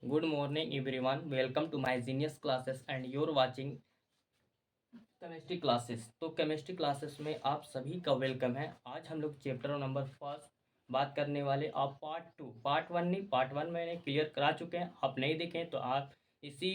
Good morning, everyone. Welcome to my genius classes and you're watching chemistry classes. तो chemistry classes में आप सभी का वेलकम है। आज हम लोग चैप्टर नंबर फर्स्ट बात करने वाले। आप पार्ट टू, पार्ट वन नहीं, पार्ट वन मैंने क्लियर करा चुके हैं। आप नहीं देखें तो आप इसी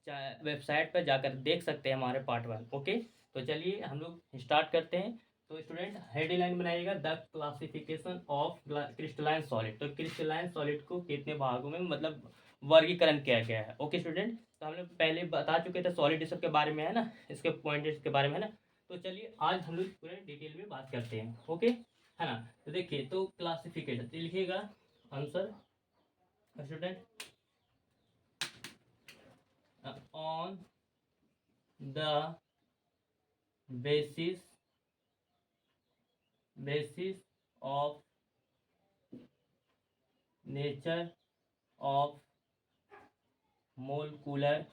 वेबसाइट पर जाकर देख सकते हैं हमारे पार्ट वन। ओके, तो चलिए हम लोग स्टार्ट करते हैं। तो स्टूडेंट हेडलाइन बनाइएगा, the classification of crystalline solid. तो क्रिस्टलाइन सॉलिड को कितने भागों में मतलब वर्गीकरण किया गया है। ओके स्टूडेंट, तो हम लोग पहले बता चुके थे सॉलिड के बारे में, है ना, इसके पॉइंट्स के बारे में, है ना। तो चलिए आज हम लोग पूरे डिटेल में बात करते हैं। ओके, है ना। तो देखिए, तो क्लासिफिकेशन तो लिखिएगा answer student, on the basis of nature of molecular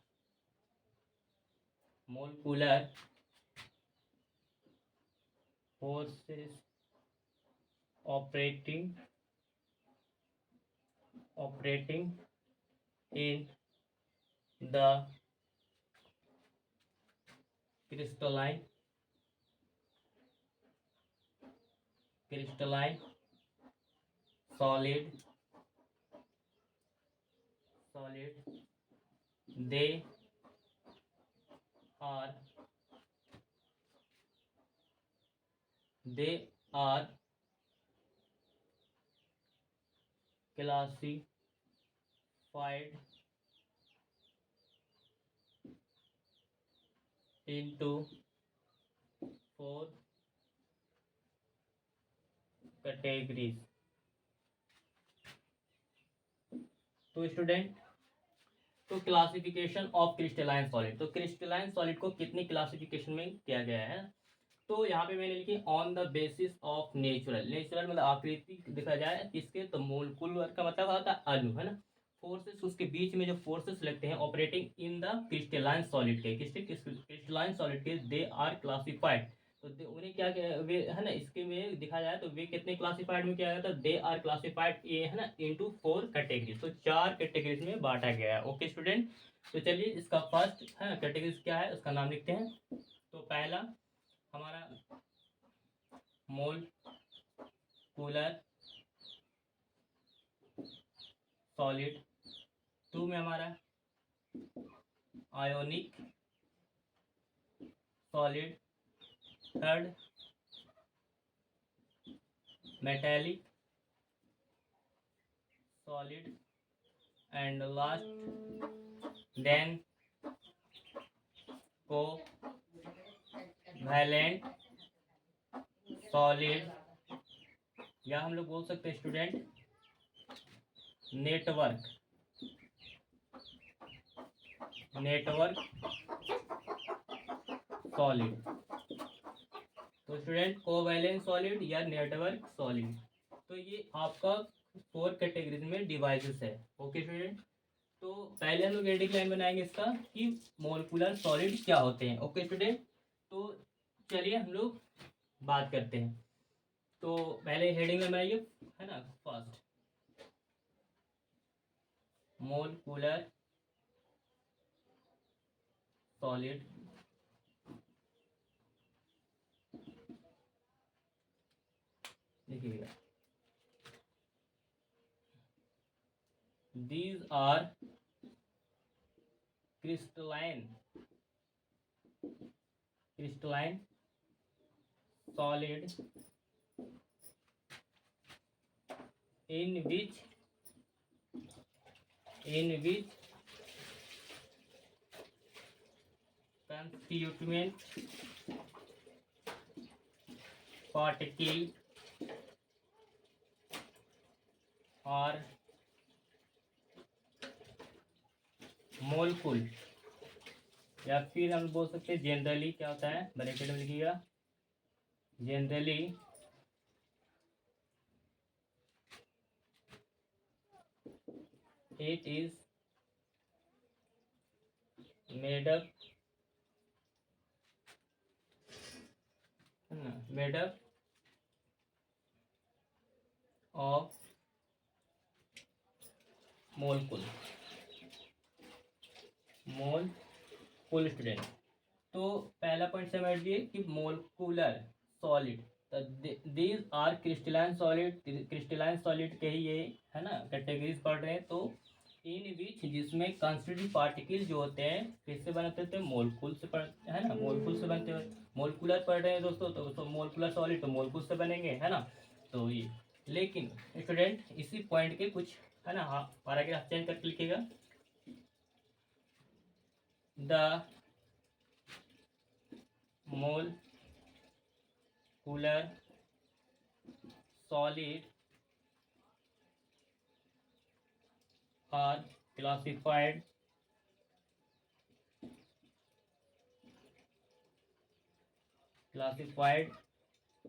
forces operating in the crystalline solid, they are classified into four categories। तो स्टूडेंट, तो क्लासिफिकेशन ऑफ क्रिस्टलाइन सॉलिड, तो क्रिस्टलाइन सॉलिड को कितनी क्लासिफिकेशन में किया गया है। तो यहाँ पे मैंने लिखी on the basis of natural मतलब आकृति देखा जाए किसके, तो मोलकुलर का मतलब होता है अणु, है ना। फोर्सेस, उसके बीच में जो फोर्सेस लगते हैं operating in the crystalline solid के, किसके क्रिस्टलाइन सॉलिड के, दे आर क्लासिफाइड। तो उन्हें क्या वे, है ना, इसके में देखा जाए तो वे कितने क्लासिफाइड में किया गया था, दे आर क्लासिफाइड ये, है ना, इनटू फोर कैटेगरीज। तो चार कैटेगरीज में बांटा गया है। ओके स्टूडेंट, तो चलिए इसका फर्स्ट है कैटेगरीज क्या है उसका नाम लिखते हैं। तो पहला हमारा मोल कूलर सॉलिड, टू में हमारा ionic solid, third metallic solid, and last then covalent solid, या हम लोग बोल सकते हैं स्टूडेंट नेटवर्क सॉलिड। तो स्टूडेंट कोवैलेंट सॉलिड या नेटवर्क सॉलिड, तो ये आपका फोर कैटेगरीज में डिवाइसेस है। ओके स्टूडेंट, तो पहले हम लोग हेडिंग लाइन बनाएंगे इसका कि मोलिकुलर सॉलिड क्या होते हैं। ओके स्टूडेंट, तो चलिए हम लोग बात करते हैं। तो पहले हेडिंग लाइन बनाइए, है ना। फर्स्ट मोलिकुलर सॉलिड, देखिएगा, these are crystalline solid in which constituent particle or मोलकुल, या फिर हम बोल सकते हैं जनरली क्या होता है, ब्रैकेट में लिखिएगा, generally it is made up of molecule. Molecule student. तो पहला पॉइंट समझ लिए कि मोलकुलर सॉलिड, तो these are crystalline solid. Crystalline solid के ही ये है ना कैटेगरीज पढ़ रहे हैं। तो इन विच, जिसमें कंस्टिट्यूटिव पार्टिकल जो होते हैं किससे बनते थे, मोलकुल से है ना, मोलकुल से बनते हैं। मोलकुलर पढ़ रहे हैं दोस्तों, तो मोलकुलर सॉलिड तो मोलकुल से बनेंगे, है ना। तो ये, लेकिन स्टूडेंट इसी पॉइंट के कुछ है ना, हाँ पैराग्राफ चेंज करके लिखिएगा। The molecular solid are classified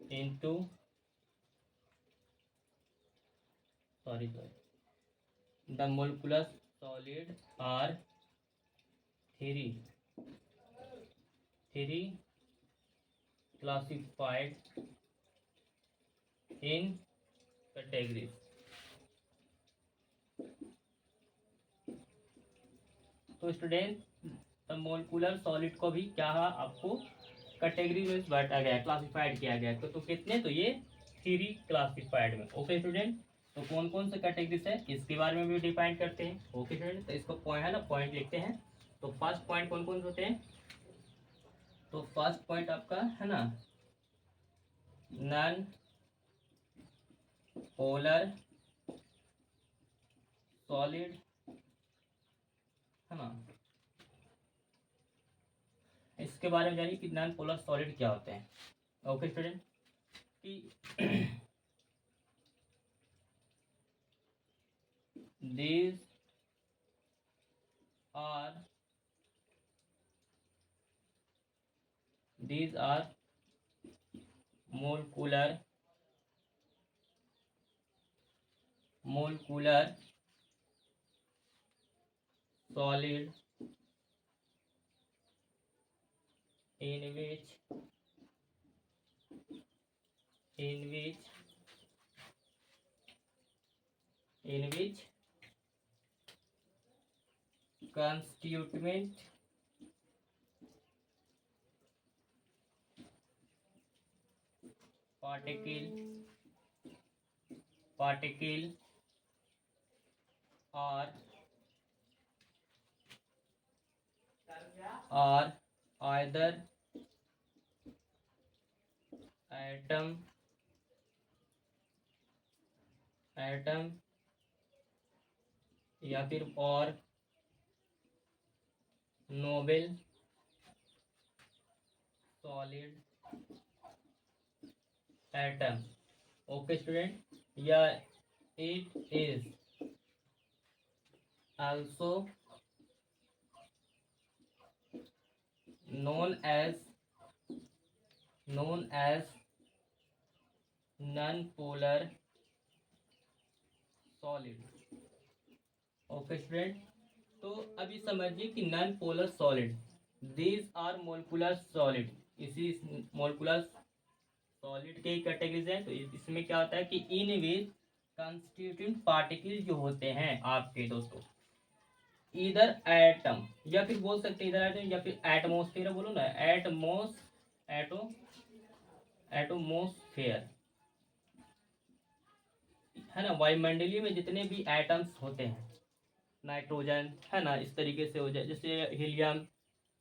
into the molecular solid are three classified in categories। तो स्टूडेंट मोलकुलर सॉलिड को भी क्या है, आपको कैटेगरी में बांटा गया, क्लासिफाइड किया गया। तो कितने, तो ये 3 क्लासिफाइड में। ओके स्टूडेंट, तो कौन कौन से कैटेगरीज है इसके बारे में भी डिफाइन करते हैं। ओके स्टूडेंट, तो इसको पॉइंट है ना, पॉइंट लिखते हैं। तो फर्स्ट पॉइंट कौन कौन से होते हैं, तो फर्स्ट पॉइंट आपका है ना, नॉन पोलर सॉलिड, है ना। इसके बारे में जानिए कि नॉन पोलर सॉलिड क्या होते हैं। ओके स्टूडेंट, कि these are molecular solid in which constituent particle are either atom या फिर और noble solid atom. Okay student, या it is also known as non-polar solid। Okay student, तो अभी समझिए कि non polar solid, these are molecular solid, इसी molecular solid के कैटेगरीज हैं। तो इसमें क्या होता है कि इन विच कंस्टिट्यूटिंग पार्टिकल जो होते हैं आपके दोस्तों, इधर एटम, या फिर बोल सकते हैं इधर एटम या फिर एटमोस्फेयर, बोलो ना, एटमोस्फेयर, है ना। वायुमंडलीय में जितने भी एटम्स होते हैं, नाइट्रोजन, है ना, इस तरीके से हो जाए, जैसे हीलियम,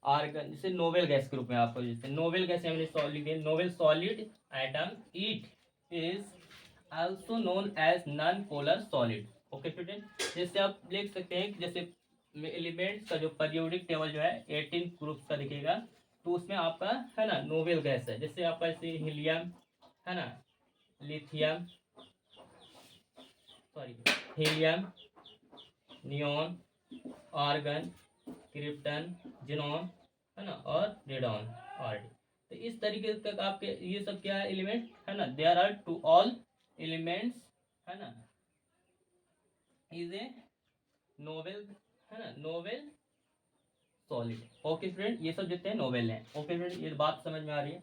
आर्गन, जैसे नोबेल गैस के रूप में आपको, जैसे नोबेल गैस हमने solid, noble solid atom, it is also known as non polar solid. Okay student, जैसे आप देख सकते हैं कि जैसे एलिमेंट्स का जो पीरियोडिक टेबल जो है 18 ग्रुप्स का दिखेगा, तो उसमें आपका है ना नोबेल गैस है, जैसे आपका जैसे हीलियम, है ना, lithium, helium, neon, argon, krypton, xenon, है ना, और रेडॉन, आरडी। तो इस तरीके से आपके ये सब क्या है, एलिमेंट, है ना, there are two all elements, है ना, इज ए नोवेल, है ना, नोवेल सॉलिड। ओके स्टूडेंट, ये सब जितने हैं नोवेल हैं। ओके स्टूडेंट, ये बात समझ में आ रही है।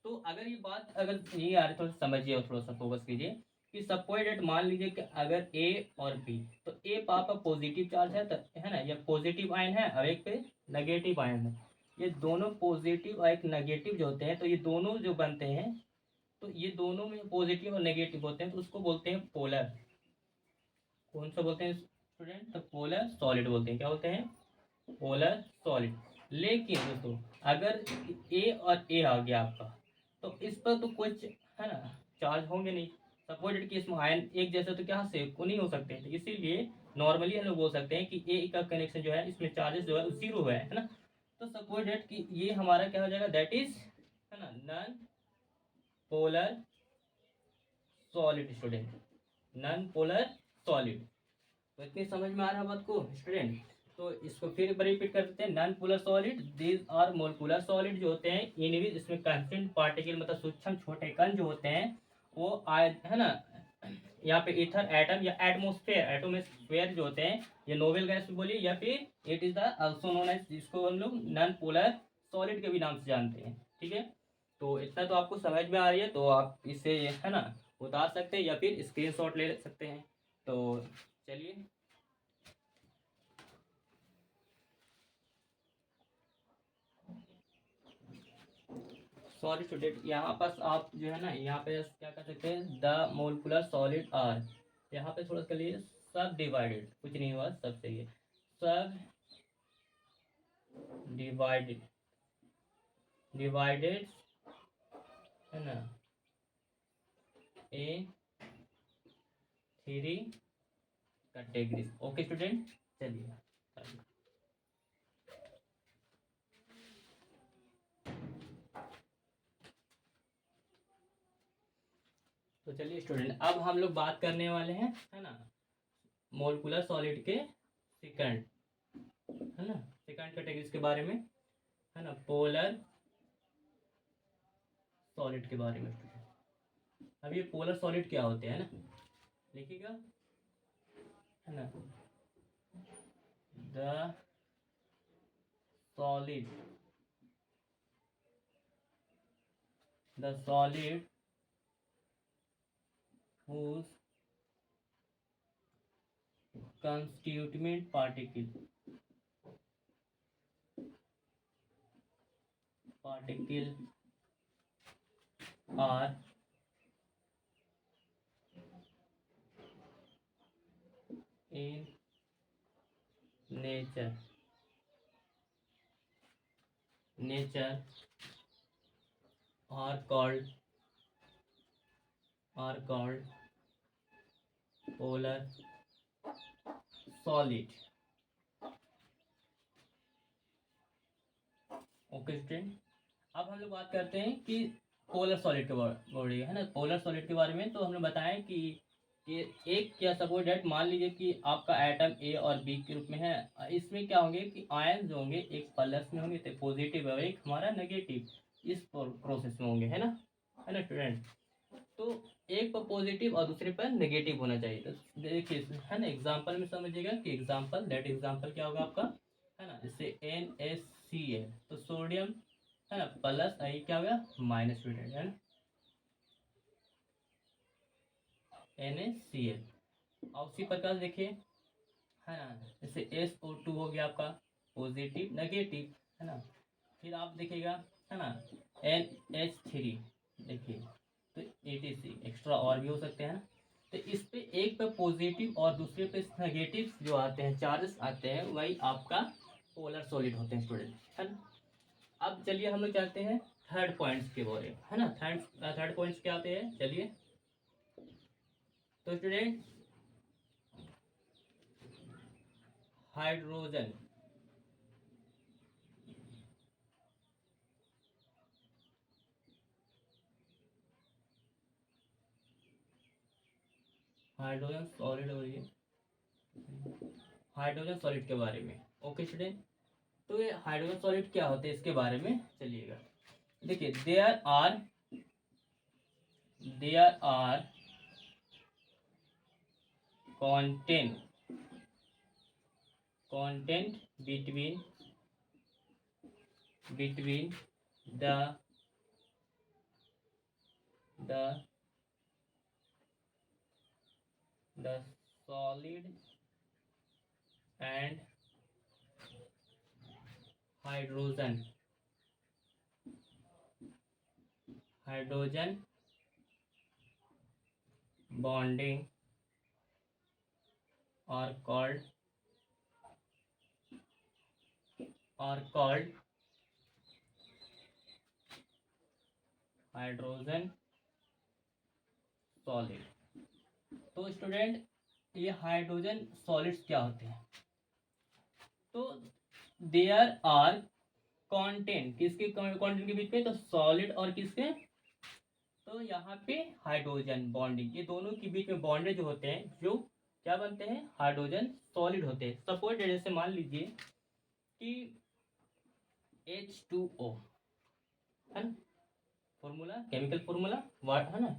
तो अगर ये बात अगर नहीं आ रही तो समझिए और थोड़ा सा फोकस कीजिए कि सपोज डेट मान लीजिए कि अगर ए और बी, तो ए पापा पॉजिटिव चार्ज है ना, ये पॉजिटिव आयन है और एक पे नेगेटिव आयन है। ये दोनों पॉजिटिव और एक नेगेटिव जो होते हैं, तो ये दोनों जो बनते हैं, तो ये दोनों में पॉजिटिव और नेगेटिव होते हैं, तो उसको बोलते हैं पोलर। कौन सा बोलते हैं स्टूडेंट? तो पोलर सॉलिड बोलते हैं। क्या बोलते हैं? Polar solid. लेकिन दोस्तों अगर ए और ए आ गया आपका, तो इस पर तो कुछ है ना चार्ज होंगे नहीं। सपोज कि इसमें आयन एक जैसा तो क्या से को नहीं हो सकते, तो इसीलिए नॉर्मली हम लोग बोल सकते हैं कि ए का कनेक्शन जो है, इसमें चार्जेस जो है जीरो है ना। तो सपोज डेट कि ये हमारा क्या हो जाएगा, दैट इज है ना non polar solid student, non polar solid. तो इतनी समझ में आ रहा है बात को स्टूडेंट? तो इसको फिर एक बार रिपीट कर देते हैं। Non polar solid these are molecular solid जो होते हैं, इन विच इसमें कंस्टेंट पार्टिकल मतलब सूक्ष्म छोटे कण जो होते हैं वो आय है ना, यहाँ पे ईथर एटम या एटमोस्फेयर जो होते हैं, ये नोबेल गैस बोलिए या फिर it is the also known as, जिसको हम लोग नॉन पोलर सॉलिड के भी नाम से जानते हैं। ठीक है, तो इतना तो आपको समझ में आ रही है, तो आप इसे है ना उतार सकते हैं या फिर स्क्रीनशॉट ले सकते हैं। तो चलिए, सॉरी स्टूडेंट, यहाँ पर आप जो है ना, यहाँ पे क्या कर सकते हैं, द मोलिकुलर सॉलिड आर, यहाँ पे थोड़ा सा लिए सब डिवाइडेड, कुछ नहीं हुआ, सब सही है, सब डिवाइडेड, डिवाइडेड है ना ए थ्री कैटेगरीज। ओके स्टूडेंट, चलिए। तो चलिए स्टूडेंट, अब हम लोग बात करने वाले हैं है ना मोलिकुलर सॉलिड के सेकंड, है ना सेकंड कैटेगरीज के बारे में, है ना पोलर सॉलिड के बारे में। अब ये पोलर सॉलिड क्या होते हैं ना, लिखिएगा, है ना the solid, the solid whose constituent particle are in nature are called polar solid। Okay student, अब हम लोग बात करते हैं कि पोलर सॉलिड के बारे है ना, पोलर सॉलिड के बारे में। तो हमने बताया कि एक क्या सपोज डेट मान लीजिए कि आपका एटम ए और बी के रूप में है, इसमें क्या होंगे कि आयन जो होंगे एक प्लस में होंगे, तो पॉजिटिव है, एक हमारा नेगेटिव, इस प्रोसेस में होंगे, है ना स्टूडेंट। तो एक पर पॉजिटिव और दूसरे पर नेगेटिव होना चाहिए। तो देखिए है ना, एग्जांपल में समझिएगा कि एग्जांपल दैट एग्जांपल क्या होगा आपका, है ना जैसे NaCl, तो सोडियम है ना प्लस, आई क्या हो गया माइनस स्टूडेंट, है ना NaCl। और उसी प्रकार देखिए, है ना जैसे SO2 हो गया आपका पॉजिटिव नेगेटिव, है ना। फिर आप देखिएगा, है ना NH3, देखिए तो ATC एक्स्ट्रा और भी हो सकते हैं ना। तो इस पे एक पे पॉजिटिव और दूसरे पे नेगेटिव जो आते हैं, चार्जेस आते हैं, वही आपका पोलर सॉलिड होते हैं स्टूडेंट, है ना। अब चलिए हम लोग चलते हैं थर्ड पॉइंट्स के बारे में, है ना थर्ड पॉइंट्स क्या आते हैं, चलिए। तो स्टूडेंट हाइड्रोजन, हाइड्रोजन सॉलिड हो रही है, हाइड्रोजन सॉलिड के बारे में। ओके स्टूडेंट, तो ये हाइड्रोजन सॉलिड क्या होते हैं इसके बारे में चलिएगा। देखिए there are content between the the solid and hydrogen bonding are called hydrogen solid. तो स्टूडेंट ये हाइड्रोजन सॉलिड्स क्या होते हैं? तो देयर आर कंटेंट, किसके कंटेंट के बीच में? तो सॉलिड और किसके? तो यहाँ पे हाइड्रोजन बॉन्डिंग, ये दोनों के बीच में बॉन्डेज जो होते हैं, जो क्या बनते हैं? हाइड्रोजन सॉलिड होते हैं। सपोज जैसे मान लीजिए कि H2O है ना, फॉर्मूला, केमिकल फॉर्मूला वाटर है ना,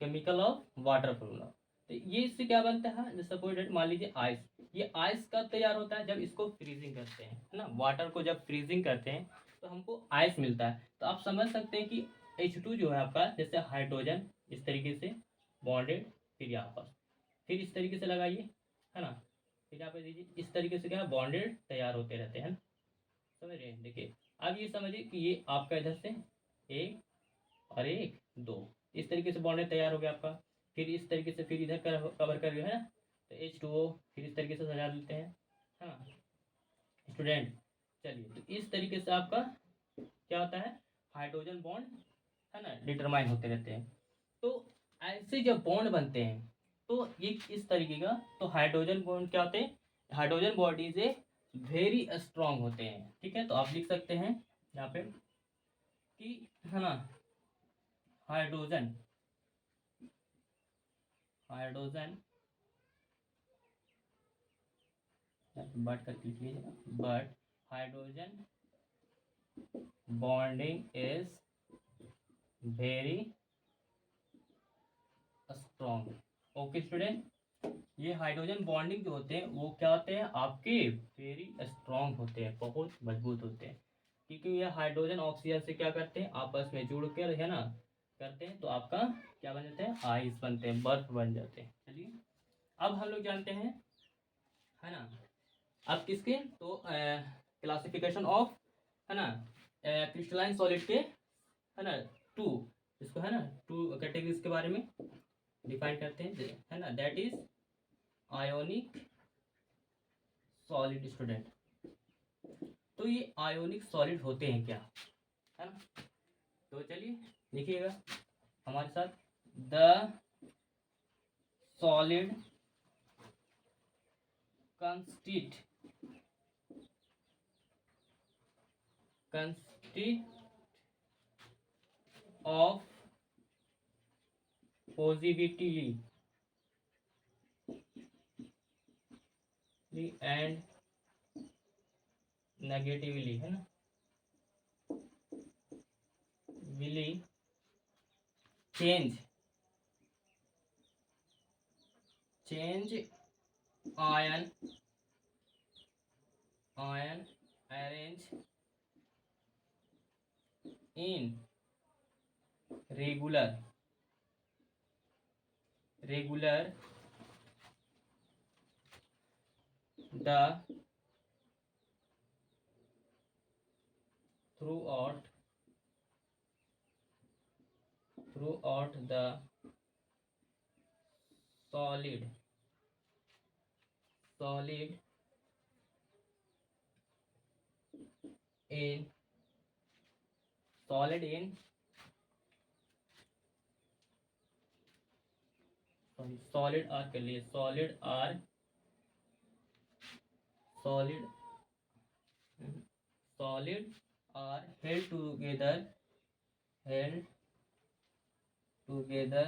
केमिकल ऑफ वाटर फॉर्मूला। तो ये इससे क्या बनता है? जैसे सपोज मान लीजिए आइस, ये आइस कब तैयार होता है? जब इसको फ्रीजिंग करते हैं, है ना, वाटर को जब फ्रीजिंग करते हैं तो हमको आइस मिलता है। तो आप समझ सकते हैं कि H2 जो है आपका, जैसे हाइड्रोजन इस तरीके से बॉन्डेड, फिर यहाँ पर फिर इस तरीके से लगाइए, है ना, फिर यहाँ पर दीजिए, इस तरीके से क्या बॉन्डेड तैयार होते रहते हैं। समझ रहे हैं? देखिए अब ये समझिए कि ये आपका इधर से एक और एक दो, इस तरीके से बॉन्डेड तैयार हो गया आपका। फिर इस तरीके से फिर इधर कवर कर है ना, तो H2O फिर इस तरीके से सजा देते हैं, है ना स्टूडेंट। चलिए, तो इस तरीके से आपका क्या होता है? हाइड्रोजन बॉन्ड, है ना, डिटरमाइन होते रहते हैं। तो ऐसे जब बॉन्ड बनते हैं तो ये इस तरीके का, तो हाइड्रोजन बॉन्ड क्या होते हैं? Hydrogen bodies a very strong होते हैं। ठीक है, तो आप लिख सकते हैं यहाँ पे कि, है ना, हाइड्रोजन बट कर लीजिएगा, but hydrogen bonding is very strong. Okay student, ये हाइड्रोजन बॉन्डिंग जो होते हैं वो क्या होते हैं? आपके वेरी स्ट्रॉन्ग होते हैं, बहुत मजबूत होते हैं, क्योंकि ये हाइड्रोजन ऑक्सीजन से क्या करते हैं? आपस में जुड़ कर, है ना, करते हैं, तो आपका क्या बन जाते हैं? आइस बनते हैं, बर्फ बन जाते हैं। चलिए अब हम लोग जानते हैं, है ना, अब किसके? तो क्लासिफिकेशन ऑफ, है ना, क्रिस्टलाइन सॉलिड के, है ना, टू, इसको, है ना, टू कैटेगरीज के बारे में डिफाइन करते हैं, है ना, that is ionic solid. Student, तो ये आयोनिक सॉलिड होते हैं क्या, है ना? तो चलिए देखिएगा हमारे साथ, the solid consist of positively and negatively, है ना, will change ion arrange in regular the throughout the solid in solid are के लिए solid are held together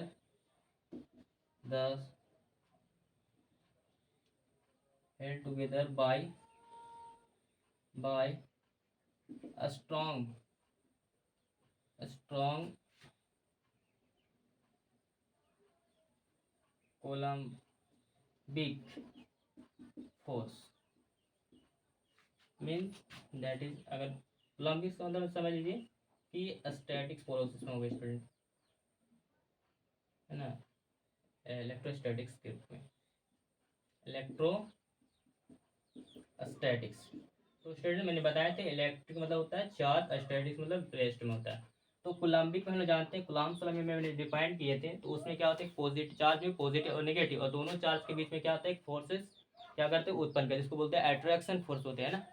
the held together by a strong Coulombic force। Means that is, अगर coulombic का मतलब समझ लीजिए कि स्टैटिक फोर्सेस में हो गए स्टूडेंट, है ना, इलेक्ट्रोस्टैटिक्स के रूप में, इलेक्ट्रोस्टैटिक्स। तो स्टूडेंट मैंने बताया था इलेक्ट्रिक मतलब होता है चार्ज, स्टैटिक्स मतलब रेस्ट में होता है। तो कुलाम्बिक में हम लोग जानते हैं, कुलाम्स में मैंने डिफाइन किए थे, तो उसमें क्या होता है पॉजिटिव चार्ज में पॉजिटिव और नेगेटिव, और दोनों चार्ज के बीच में क्या होता है फोर्सेस क्या करते हैं उत्पन्न करते हैं, जिसको बोलते हैं अट्रैक्शन फोर्स होते हैं ना।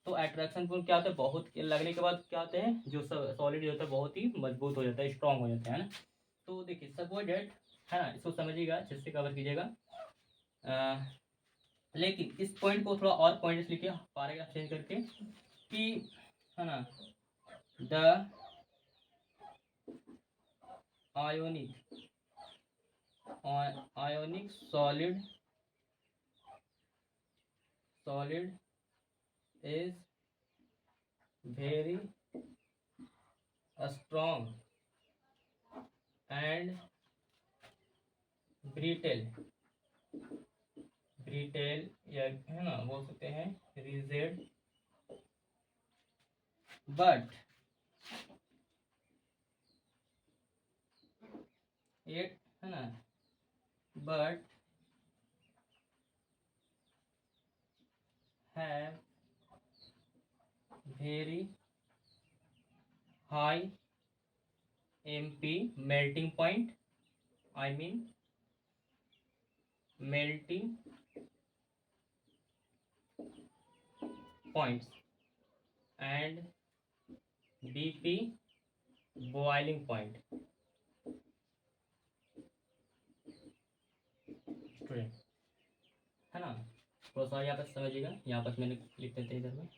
तो अट्रैक्शन फोर्स क्या होता है, बहुत लगने के बाद क्या होते हैं जो सॉलिड होता है बहुत ही मजबूत हो जाता है, स्ट्रांग हो जाता है ना। तो देखिए सपोज डेट है ना, इसको समझिएगा अच्छे से कवर कीजिएगा। लेकिन इस पॉइंट को थोड़ा और पॉइंट्स लिखिए पैराग्राफ चेंज करके कि है ना, the ionic solid is very strong and brittle या है ना बोल सकते हैं rigid, but it है ना, but have very high MP melting point, I mean melting points, and BP boiling point। Student है ना, थोड़ा सा यहाँ पर समझिएगा, यहाँ पर मैंने लिख देते इधर में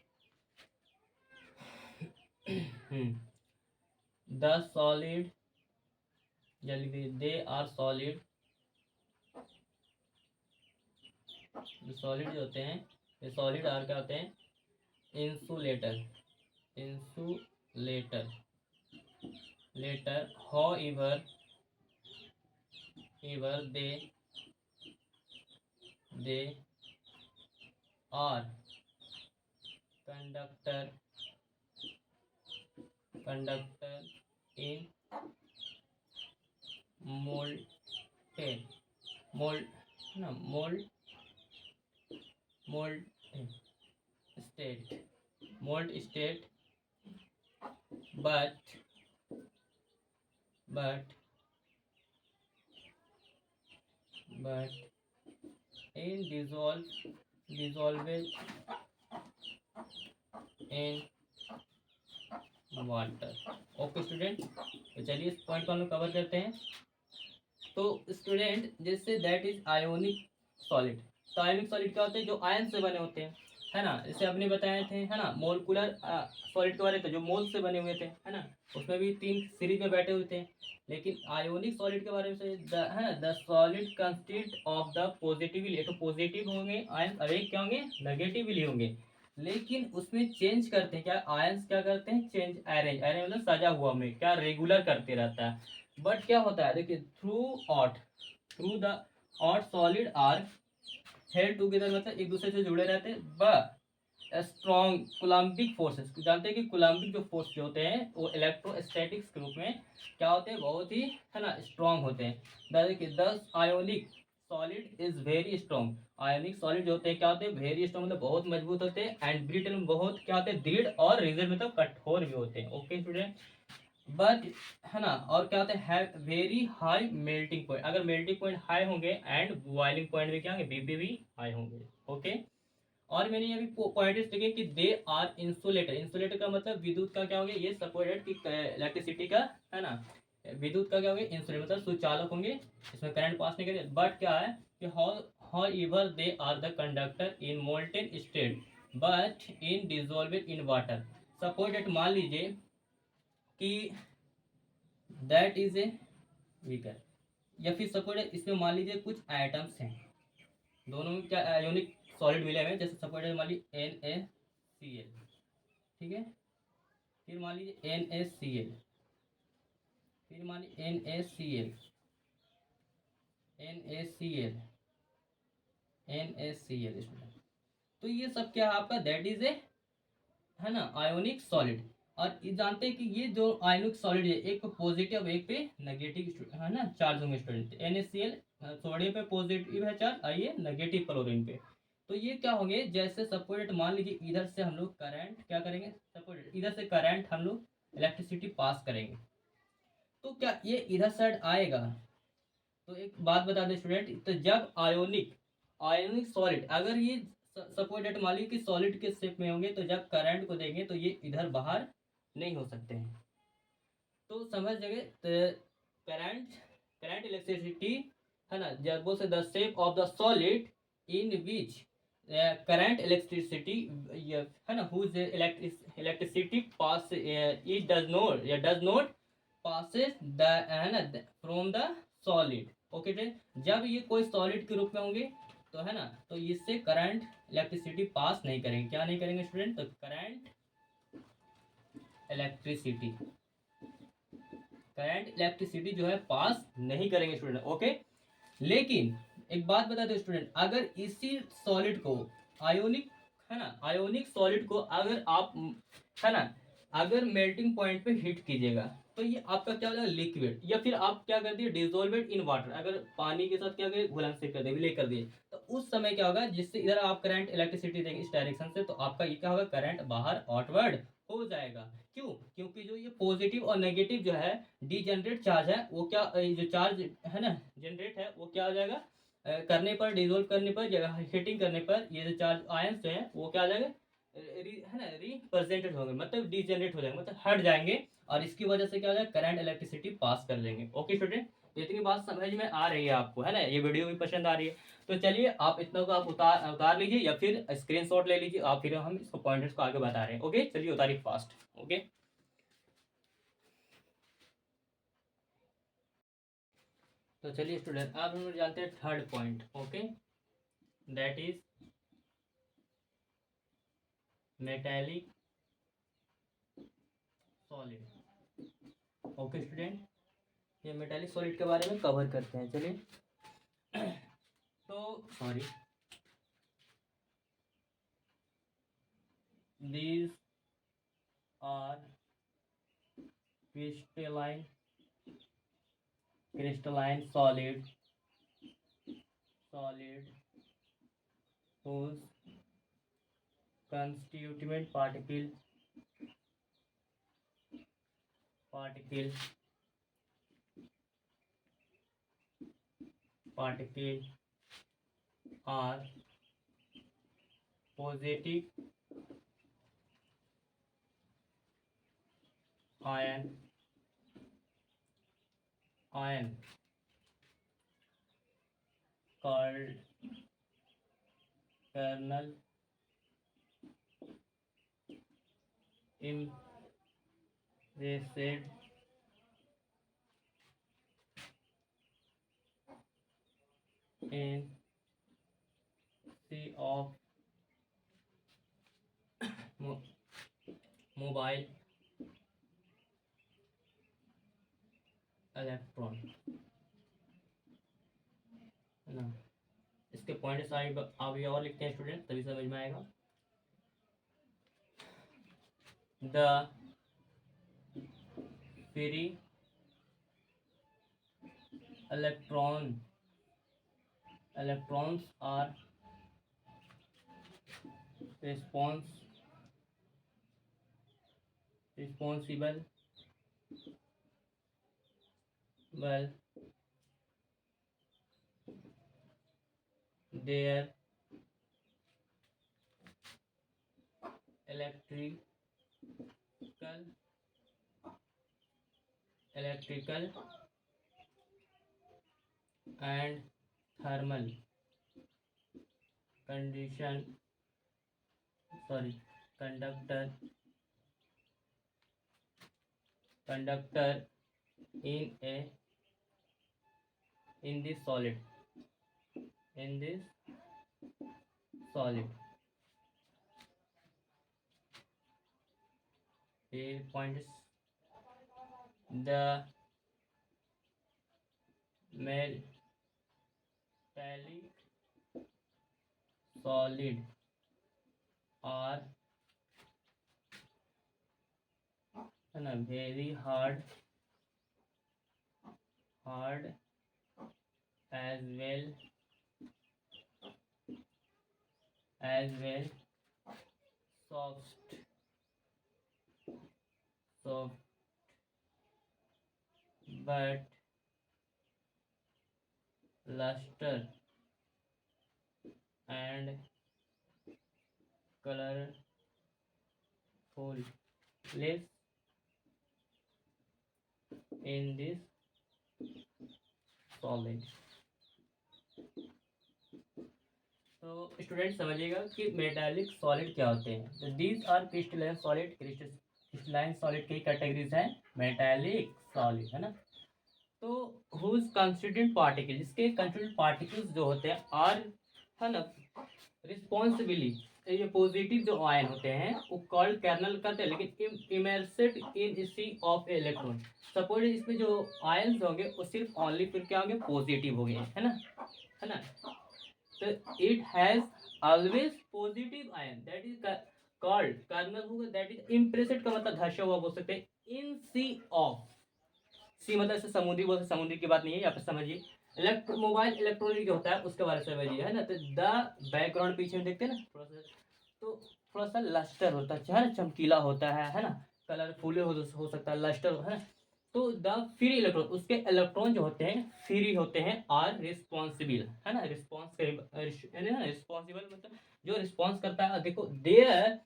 द सॉलिड या लिख दीजिए दे आर सॉलिड, सॉलिड जो होते हैं ये सॉलिड आर क्या होते हैं insulator letter however they are conductor in mould state but in dissolved in water. Okay student, तो चलिए इस पॉइंट को हम लोग कवर करते हैं। तो स्टूडेंट जैसे दैट इज आयोनिक सॉलिड, तो आयोनिक सॉलिड क्या होते हैं जो आयन से बने होते हैं है ना, जैसे आपने बताए थे है ना मोलकुलर सॉलिड के बारे में, तो जो मोल से बने हुए थे है ना, उसमें भी 3 सीरीज में बैठे हुए थे। लेकिन आयोनिक सॉलिड के बारे में से है ना the solid consist of the positively, तो पॉजिटिव होंगे आयन और एक क्या होंगे नेगेटिवली होंगे, लेकिन उसमें चेंज करते हैं क्या आयंस क्या करते हैं चेंज, अरेंज मतलब सजा हुआ में क्या रेगुलर करते रहता है। बट क्या होता है देखिए through the out solid are held together, मतलब एक दूसरे से जुड़े रहते हैं ब स्ट्रॉन्ग कुलाम्बिक फोर्सेस, जानते हैं कि कुलाम्बिक जो फोर्स जो होते हैं वो इलेक्ट्रोस्टैटिक्स के रूप में क्या होते हैं बहुत ही है ना स्ट्रॉन्ग होते हैं। The ionic solid is very strong, ionic solid जो होते हैं क्या होते हैं वेरी स्ट्रॉन्ग मतलब बहुत मजबूत होते हैं, एंड ब्रिटल में बहुत क्या होते हैं दृढ़ और रिजिड मतलब कठोर भी होते हैं। ओके स्टूडेंट, बट है ना और क्या होता है वेरी हाई मेल्टिंग पॉइंट, अगर मेल्टिंग पॉइंट हाई होंगे एंड बॉइलिंग पॉइंट भी क्या होंगे बीपी भी हाई होंगे। ओके, और मैंने ये भी पॉइंट्स लिखे कि दे आर इंसुलेटर का मतलब विद्युत का क्या हो गया ये सपोर्टेड कि इलेक्ट्रिसिटी का है ना, विद्युत का क्या हो गया इंसुलेटर मतलब सुचालक होंगे, इसमें करंट पास नहीं करेंगे। बट क्या है कि however they are the conductor in molten state but in dissolve in water. Supported मान लीजिए कि दैट इज ए वीकर, या फिर सपोर्टेड इसमें मान लीजिए कुछ आइटम्स हैं, दोनों में क्या आयोनिक सॉलिड मिले हुए, जैसे सपोर्टेड मान लीजिए NaCl, ठीक है, फिर मान लीजिए NaCl, फिर मान लीजिए NaCl, तो ये सब क्या है आपका दैट इज ए है ना आयोनिक सॉलिड। और ये जानते हैं कि ये जो आयोनिक सॉलिड है एक पे पॉजिटिव एक पे नेगेटिव है ना चार्ज होंगे स्टूडेंट, NaCl सोडियम पे पॉजिटिव है चार्ज, आइए नेगेटिव क्लोरीन पे। तो ये क्या होंगे, जैसे सपोर्ट मान लीजिए इधर से हम लोग करंट क्या करेंगे, सपोर्ट इधर से करंट हम लोग इलेक्ट्रिसिटी पास करेंगे, तो क्या ये इधर साइड आएगा। तो एक बात बता दें स्टूडेंट, तो जब आयोनिक आयोनिक सॉलिड, अगर ये सपोर्ट मान लीजिए कि सॉलिड के शेप में होंगे, तो जब करंट को देंगे तो ये इधर बाहर नहीं हो सकते हैं। तो समझ गए, करंट करंट इलेक्ट्रिसिटी है ना, जब से the shape of the solid in which current electricity है ना, whose electricity pass it does not passes the है ना from the solid. Okay friend, जब ये कोई सॉलिड के रूप में होंगे तो है ना, तो इससे करंट इलेक्ट्रिसिटी पास नहीं करेंगे। क्या नहीं करेंगे स्टूडेंट, तो करंट इलेक्ट्रिसिटी करंट इलेक्ट्रिसिटी जो है पास नहीं करेंगे स्टूडेंट। ओके, लेकिन एक बात बता दो स्टूडेंट, अगर इसी सॉलिड को आयोनिक है ना, आयोनिक सॉलिड को अगर आप है ना, अगर मेल्टिंग पॉइंट पे हीट कीजिएगा, तो ये आपका क्या हो जाएगा, लिक्विड, या फिर आप क्या कर दिए, डिजोल्वेड इन वाटर, अगर पानी के साथ क्या करिए, घुलनशील कर दिए, विलय कर दिए, तो उस समय क्या होगा, जिससे इधर आप करंट इलेक्ट्रिसिटी देंगे इस डायरेक्शन से, तो आपका ये क्या होगा, करंट बाहर आउटवर्ड हो जाएगा। क्यों, क्योंकि जो ये पॉजिटिव और नेगेटिव जो है डीजेनरेट चार्ज है, वो क्या जो चार्ज है ना जनरेट है, वो क्या हो जाएगा, करने पर, डिजोल्व करने पर या हीटिंग करने पर, ये जो चार्ज आयंस है वो क्या हो जाएगा, है ना, रिप्रेजेंटेड होंगे, मतलब डीजेनरेट हो जाएंगे, मतलब हट जाएंगे, और इसकी वजह से क्या हो जाएगा, करंट इलेक्ट्रिसिटी पास कर लेंगे। ओके स्टूडेंट, इतनी बात समझ में आ रही है आपको, है ना, ये वीडियो भी पसंद आ रही है, तो चलिए आप इतना को आप उतार लीजिए, या फिर स्क्रीनशॉट ले लीजिए आप, फिर हम इसको पॉइंटर्स को आगे बता रहे हैं। ओके, चलिए उतारिए फास्ट। ओके, तो चलिए स्टूडेंट, अब हम जानते हैं third point. Okay, that is metallic solid. Okay student, ये मेटेलिक सॉलिड के बारे में कवर करते हैं, चलिए। तो sorry, these are crystalline solid whose constituent particle are positive ion called kernel embraced in sea of mobile electron, है ना। इसके पॉइंट्स आप ये और लिखते हैं स्टूडेंट, तभी समझ में आएगा। The free electrons are responsible well their electrical and thermal condition, sorry, conductor in this solid, in this solid a points, the metallic solid are, है ना, very hard as well soft but luster and colorful less in this solid। तो student समझिएगा कि metallic solid क्या होते हैं। These are crystalline solid. Crystalline solid की categories हैं मेटालिक सॉलिड, है ना। तो हुज कंस्टिट्यूएंट पार्टिकल, जिसके कंस्टिट्यूएंट पार्टिकल्स जो होते हैं आर, है ना, रिस्पॉन्सिबली, ये पॉजिटिव जो आयन होते हैं वो कॉल्ड कर्नल कहते हैं, लेकिन इमर्सेड इन सी ऑफ इलेक्ट्रॉन। सपोज इसमें जो आयन्स होंगे वो सिर्फ ओनली फिर क्या होंगे, पॉजिटिव हो गए, है ना, है ना। तो it has always positive ion, that is called kernel होगा, दैट इज इम्प्रेस्ड का मतलब धंसा हुआ बोल सकते हैं। इन सी ऑफ, सी मतलब से समुद्री बोल सकते, समुद्री की बात नहीं है यहाँ पे, समझिए। मोबाइल इलेक्ट्रॉनिक जो होता है उसके बारे में समझिए, है ना। तो द बैकग्राउंड पीछे में देखते हैं ना थोड़ा सा, तो थोड़ा सा लस्टर होता है, चमकीला होता है ना, कलरफुल हो सकता है, लस्टर, है ना। तो द फ्री इलेक्ट्रॉन, उसके इलेक्ट्रॉन जो होते हैं फ्री होते हैं, आर रिस्पॉन्सिबल, है ना, रिस्पॉन्सिबल मतलब जो रिस्पॉन्स करता है। देखो there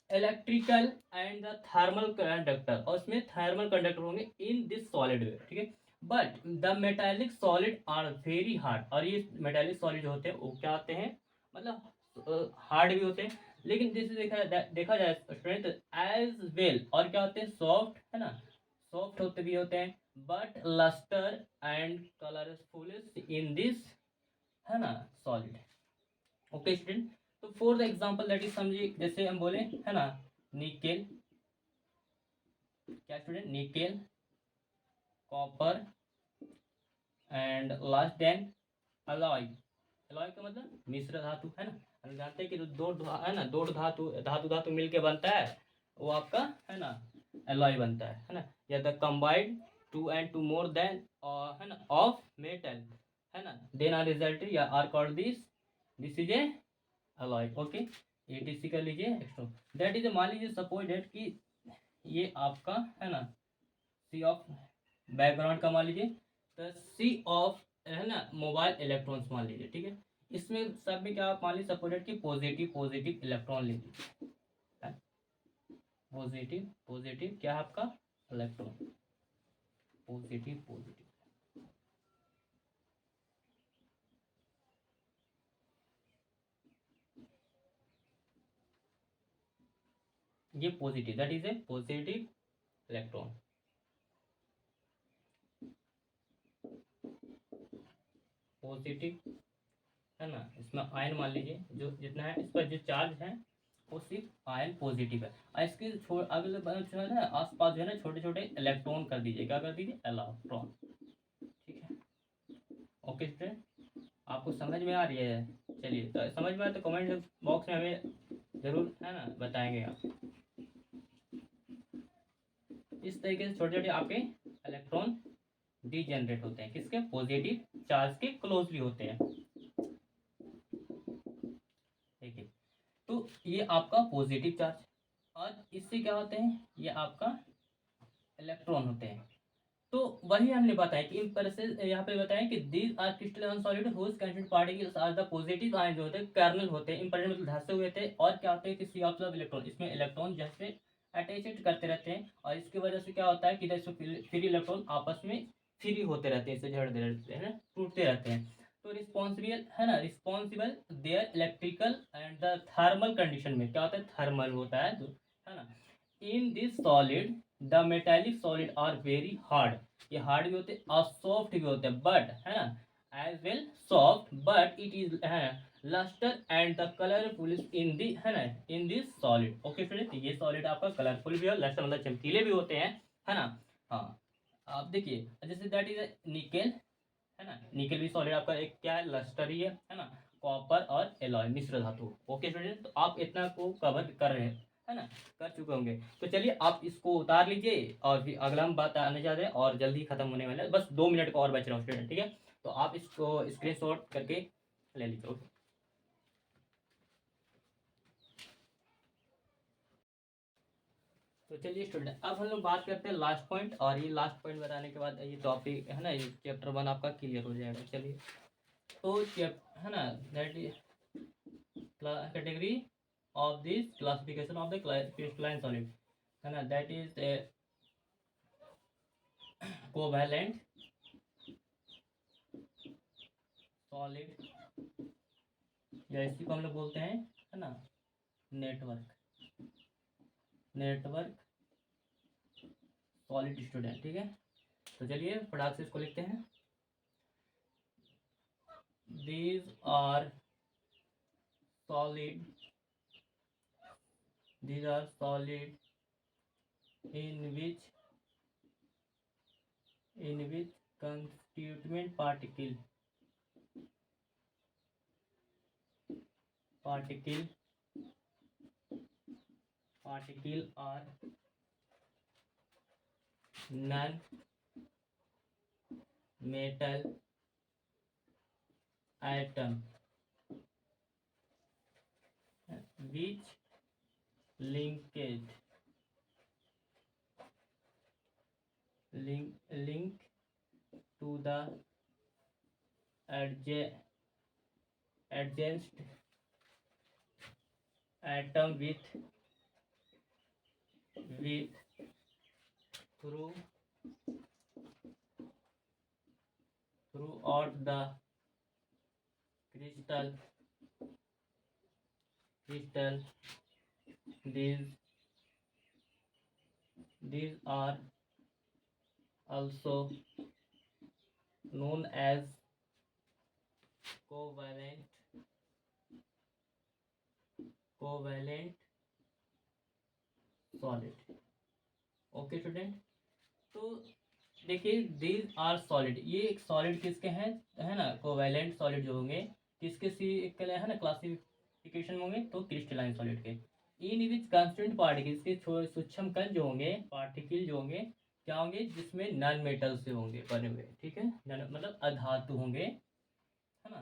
electrical and the thermal conductor, और उसमें थर्मल कंडक्टर होंगे इन दिस सॉलिड वे, ठीक है। But the metallic solid are very hard, और ये मेटालिक सॉलिड जो होते हैं वो क्या होते हैं, मतलब हार्ड भी होते हैं, लेकिन जैसे देखा जाए स्टूडेंट एज वेल, और क्या होते हैं, सॉफ्ट, है ना, सॉफ्ट होते भी होते हैं, but lustre and colourful in this, है ना, सॉलिड। Okay student. तो for the example that is, समझिए जैसे हम बोले, है ना, निकेल, क्या student, nickel, copper and last then alloy. Alloy का मतलब मिश्र धातु, है ना। हम जानते हैं कि है ना, दो धातु मिलके बनता है, वो आपका, है ना, अलॉय बनता है ना। या the combined two and two more than, है ना, ऑफ मेटल, है ना, देन आर रिजल्ट या are called this is a alloy. Okay, एटीसी कर लीजिए एक्स्ट्रा। दैट इज, मान लीजिए सपोज डेट कि ये आपका, है ना, सी ऑफ बैकग्राउंड का मान लीजिए, तो सी ऑफ, है ना, मोबाइल इलेक्ट्रॉन्स मान लीजिए, ठीक है। इसमें सब में क्या आप मान लीजिए सपोज डेट कि पॉजिटिव इलेक्ट्रॉन लीजिए, पॉजिटिव क्या है आपका, इलेक्ट्रॉन, पॉजिटिव। ये positive, that is a positive electron, positive, है ना। इसमें आयन मान लीजिए जो जितना है, इस पर जो चार्ज है वो सिर्फ आयन पॉजिटिव है, और इसके अगले जो है ना आसपास जो है ना छोटे छोटे इलेक्ट्रॉन कर दीजिए, क्या कर दीजिए, इलेक्ट्रॉन, ठीक है। ओके स्टूडेंट, आपको समझ में आ रही है। चलिए, तो समझ में आए तो कमेंट बॉक्स में हमें जरूर, है ना, बताएंगे आप। इस तरीके से छोटे छोटे आपके इलेक्ट्रॉन डी जनरेट होते हैं, किसके, पॉजिटिव चार्ज के क्लोजली होते हैं, देखिए। तो ये आपका पॉजिटिव चार्ज, और इससे क्या होते हैं, ये आपका इलेक्ट्रॉन होते हैं। तो वही हमने बताया कि यहाँ पे बताया कि these are crystalline solid whose constituent particles are the positive ion, जो होते हैं कर्नल होते हैं, इंपॉर्टेंट मतलब धंसे हुए थे, और क्या होते हैं कि सी ऑफ इलेक्ट्रॉन, इसमें इलेक्ट्रॉन जैसे अटैच करते रहते हैं, और इसकी वजह से क्या होता है कि जैसे फ्री इलेक्ट्रॉन आपस में फ्री होते रहते हैं, इसे झड़ते रहते हैं ना, टूटते रहते हैं। तो रिस्पॉन्सिबल, है ना, responsible their electrical and the thermal condition में क्या होता है, थर्मल होता है ना। In this solid the metallic solid are very hard, ये हार्ड भी होते हैं और सॉफ्ट भी होते हैं, बट, है ना, as well soft but it is, है lustre and the colourful in the, है ना, in this solid. Okay friends, ये सॉलिड आपका कलरफुल भी हो, लस्टर मतलब चमकीले भी होते हैं, है ना। हाँ, आप देखिए जैसे दैट इज निकेल, है ना, निकेल भी सॉलिड आपका एक क्या है, लस्टर ही है ना। कॉपर और एलॉय मिश्र धातु। ओके स्टूडेंट, तो आप इतना को कवर कर रहे हैं, है ना, कर चुके होंगे। तो चलिए आप इसको उतार लीजिए, और फिर अगला हम बात आने जा रहे हैं, और जल्दी खत्म होने वाला है, बस 2 मिनट का और बच रहा हूँ स्टूडेंट, ठीक है। तो आप इसको स्क्रीनशॉट करके ले लीजिए। ओके, तो चलिए स्टूडेंट, अब हम लोग बात करते हैं लास्ट पॉइंट, और ये लास्ट पॉइंट बताने के बाद ये टॉपिक है ना, ये चैप्टर 1 आपका क्लियर हो जाएगा। चलिए, तो है ना, that is category of this classification of the crystalline solid, है ना, दैट इज कोवैलेंट सॉलिड, या इसी को हम लोग बोलते हैं, है ना, नेटवर्क सॉलिड स्टूडेंट। ठीक है, तो चलिए फटाक से इसको लिखते हैं। These are solid in which constituent particle are non-metal atom which link to the adjacent atom with throughout the crystal. These are also known as covalent solid. Okay student, तो देखिए दीज आर सॉलिड, ये एक solid किसके हैं, है ना, covalent solid जो होंगे किसके सी है ना क्लासिफिकेशन होंगे, तो क्रिस्टलाइन सॉलिड के। इन विच कांस्टेंट पार्टिकल्स के सूक्ष्म कण जो होंगे, पार्टिकल जो होंगे क्या होंगे, जिसमें नॉन मेटल से होंगे बने हुए। ठीक है, मतलब अधातु होंगे, है ना,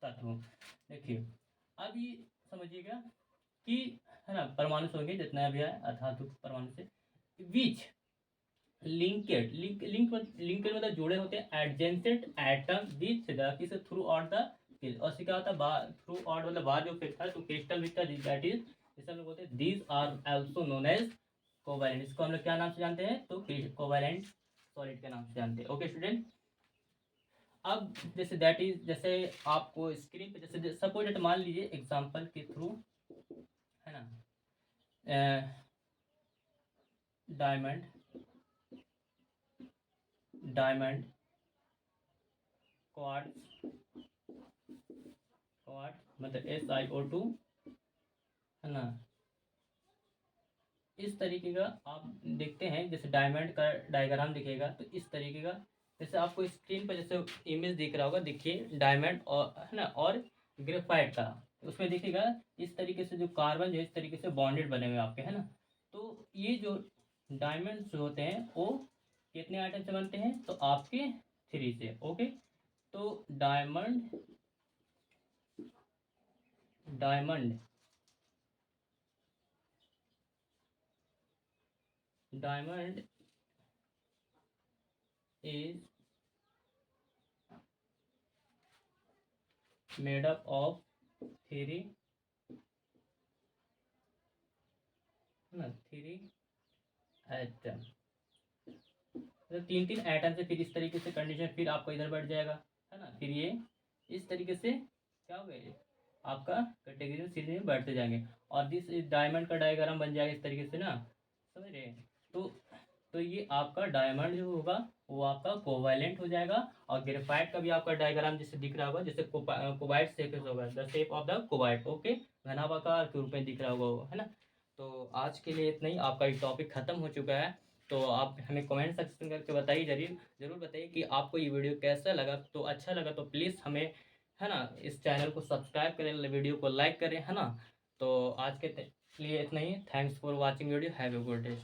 तत्व। देखिए अब ये समझिएगा कि है ना परमाणु से होंगे जितना भी है अधातु परमाणु से, विच लिंकेड मतलब जुड़े होते हैं एडजेंसेंट एटम विच किसे थ्रू आउट द, और क्या होता है थ्रू आउट मतलब बाद जो फिर था, तो क्रिस्टल विच दैट इज जिसे हम लोग बोलते हैं these are also known as covalent. इसको हम लोग क्या नाम से जानते हैं, तो कोवैलेंट सॉलिड के नाम से जानते हैं। ओके स्टूडेंट, अब जैसे दैट इज जैसे आपको स्क्रीन पे जैसे सपोज मान लीजिए एग्जांपल के थ्रू, है ना, डायमंड क्वार्ट्ज मतलब SiO2, है ना, इस तरीके का आप देखते हैं। जैसे डायमंड का डायग्राम दिखेगा तो इस तरीके का, जैसे आपको स्क्रीन पर जैसे इमेज दिख रहा होगा, देखिए डायमंड और, है ना, और ग्रेफाइट का, उसमें देखिएगा इस तरीके से जो कार्बन जो इस तरीके से बॉन्डेड बने हुए आपके, है ना। तो ये जो डायमंड जो होते हैं वो कितने आइटम से बनते हैं, तो आपके 3 से। ओके, तो diamond is made up of 3 atom, तो 3 एटम से फिर इस तरीके से कंडीशन फिर आपको इधर बढ़ जाएगा, है ना, फिर ये इस तरीके से क्या हो गया, आपका कैटेगरी सीरीज में बढ़ते जाएंगे, और दिस डायमंड का डायग्राम बन जाएगा इस तरीके से ना, समझ रहे हैं। तो ये आपका डायमंड जो होगा वो आपका कोवैलेंट हो जाएगा, और ग्रेफाइट का भी आपका डायग्राम जैसे दिख रहा होगा, जैसे कोबाइट शेप होगा, the shape of the cuboid. Okay, घनाभाकार के रूप में दिख रहा होगा वो, है ना। तो आज के लिए इतना ही, आपका ये टॉपिक खत्म हो चुका है। तो आप हमें कमेंट सेक्शन करके बताइए, जरूर बताइए कि आपको ये वीडियो कैसा लगा। तो अच्छा लगा तो प्लीज़ हमें, है ना, इस चैनल को सब्सक्राइब करें, वीडियो को लाइक करें, है ना। तो आज के लिए इतना ही। Thanks for watching video, have a good day.